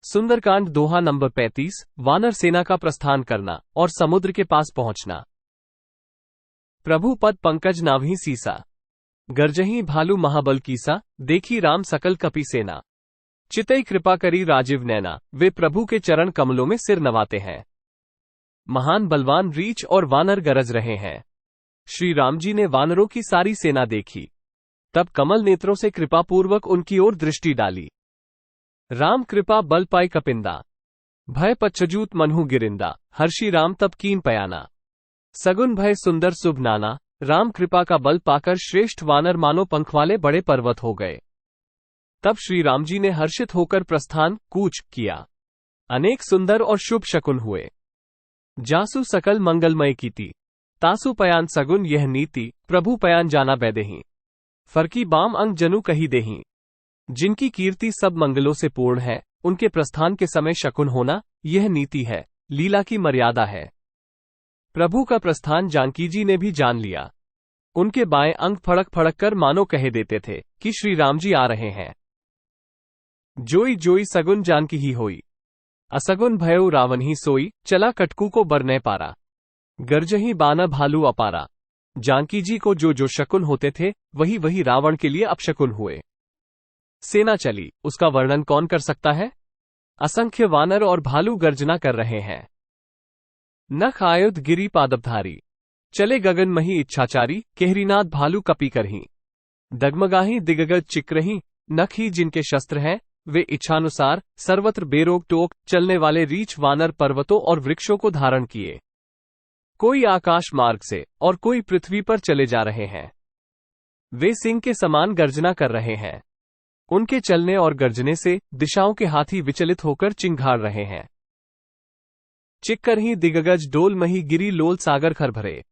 सुंदरकांड दोहा number 35। वानर सेना का प्रस्थान करना और समुद्र के पास पहुंचना। प्रभु पद पंकज नाभि सीसा, गर्जही भालू महाबल कीसा, देखी राम सकल कपि सेना। चितई कृपा करी राजीव नैना, वे प्रभु के चरण कमलों में सिर नवाते हैं। महान बलवान रीछ और वानर गरज रहे हैं। श्री राम जी ने वानरों की सारी सेना देखी, तब कमल नेत्रों से कृपापूर्वक उनकी ओर दृष्टि डाली। राम कृपा बल पाई कपिंदा, भय पच्छजूत मनहु गिरिंदा, हर्षि राम तब कीन पयाना। सगुन भय सुंदर शुभ नाना, राम कृपा का बल पाकर श्रेष्ठ वानर मानो पंख वाले बड़े पर्वत हो गए। तब श्री राम जी ने हर्षित होकर प्रस्थान कूच किया। अनेक सुंदर और शुभ शकुन हुए, जासु सकल मंगलमय कीति। तासु पयान सगुन यह नीति, प्रभु पयान जाना बैदेही। फरकी बाम अंग जनु कही देही, जिनकी कीर्ति सब मंगलों से पूर्ण है, उनके प्रस्थान के समय शकुन होना, यह नीति है, लीला की मर्यादा है। प्रभु का प्रस्थान जानकी जी ने भी जान लिया। उनके बाएं अंग फड़क फड़क कर मानो कहे देते थे कि श्री राम जी आ रहे हैं। जोई जोई सगुन जानकी ही होई, असगुन भयउ रावण ही सोई, चला कटकू को बरने पारा। गर्जही बाना भालू अपारा। जानकी जी को जो जो शकुन होते थे, वही वही रावण के लिए अपशकुन हुए। सेना चली, उसका वर्णन कौन कर सकता है। असंख्य वानर और भालू गर्जना कर रहे हैं। नख आयुध गिरी पादपधारी, चले गगन मही इच्छाचारी, केहरीनाथ भालू कपी करही। डगमगाही दिगगज चिक्रही, नख ही जिनके शस्त्र हैं, वे इच्छानुसार सर्वत्र बेरोक टोक चलने वाले रीछ वानर पर्वतों और वृक्षों को धारण किए। कोई आकाश मार्ग से और कोई पृथ्वी पर चले जा रहे हैं। वे सिंह के समान गर्जना कर रहे हैं। उनके चलने और गर्जने से दिशाओं के हाथी विचलित होकर चिंघाड़ रहे हैं। चिक्कर ही दिगगज डोल मही गिरी लोल सागर खर भरे।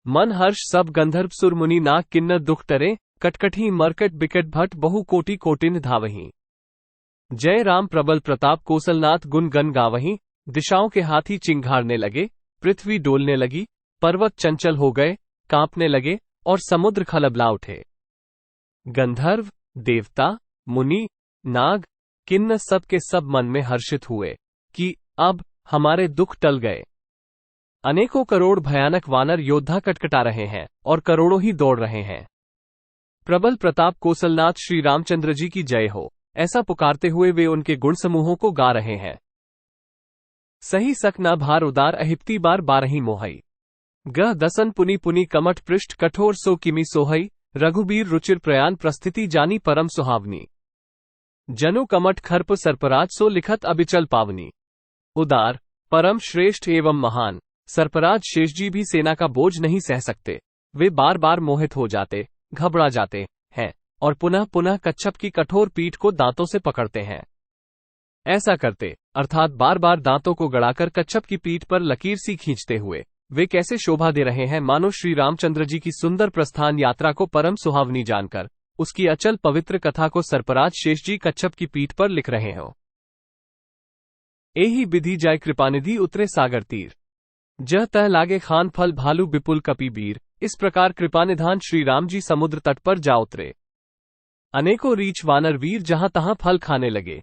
मन हर्ष सब गंधर्व सुर मुनि नाग किन्नर दुख टरे, कटकठी मरकट बिकट भट बहु कोटि कोटिन धावही। जय राम प्रबल प्रताप कोसलनाथ गुण गन गावही। दिशाओं के हाथी चिंघाड़ने लगे, पृथ्वी डोलने लगी, पर्वत चंचल हो गए, कांपने लगे और समुद्र खलबला उठे। गंधर्व, देवता, मुनि, नाग, किन्नर सब के सब मन में हर्षित हुए कि अब हमारे दुख टल गए। अनेकों करोड़ भयानक वानर योद्धा कटकटा रहे हैं और करोड़ों ही दौड़ रहे हैं। प्रबल प्रताप कोसलनाथ श्री रामचंद्र जी की जय हो, ऐसा पुकारते हुए वे उनके गुण समूहों को गा रहे हैं। सही सक न भार उदार अहिप्ती बार बारही मोहई। गह दसन पुनि पुनि कमठ पृष्ठ कठोर सो किमी सोहई। रघुबीर रुचिर प्रयाण प्रस्थिति जानी परम सुहावनी। जनु कमठ खर्प सर्पराज सो लिखत अबिचल पावनी। उदार, परम श्रेष्ठ एवं महान सर्पराज शेष जी भी सेना का बोझ नहीं सह सकते। वे बार बार मोहित हो जाते, घबरा जाते हैं और पुनः पुनः कच्छप की कठोर पीठ को दांतों से पकड़ते हैं। ऐसा करते अर्थात बार बार दांतों को गड़ाकर कच्छप की पीठ पर लकीर सी खींचते हुए वे कैसे शोभा दे रहे हैं, मानो श्री रामचंद्र जी की सुंदर प्रस्थान यात्रा को परम सुहावनी जानकर उसकी अचल पवित्र कथा को सर्पराज शेष जी कच्छप की पीठ पर लिख रहे हो। एही विधि जाय कृपानिधि उतरे सागर तीर, जह तह लागे खान फल भालू विपुल कपि बीर। इस प्रकार कृपानिधान श्री राम जी समुद्र तट पर जा उतरे। अनेकों रीछ वानर वीर जहां तहां फल खाने लगे।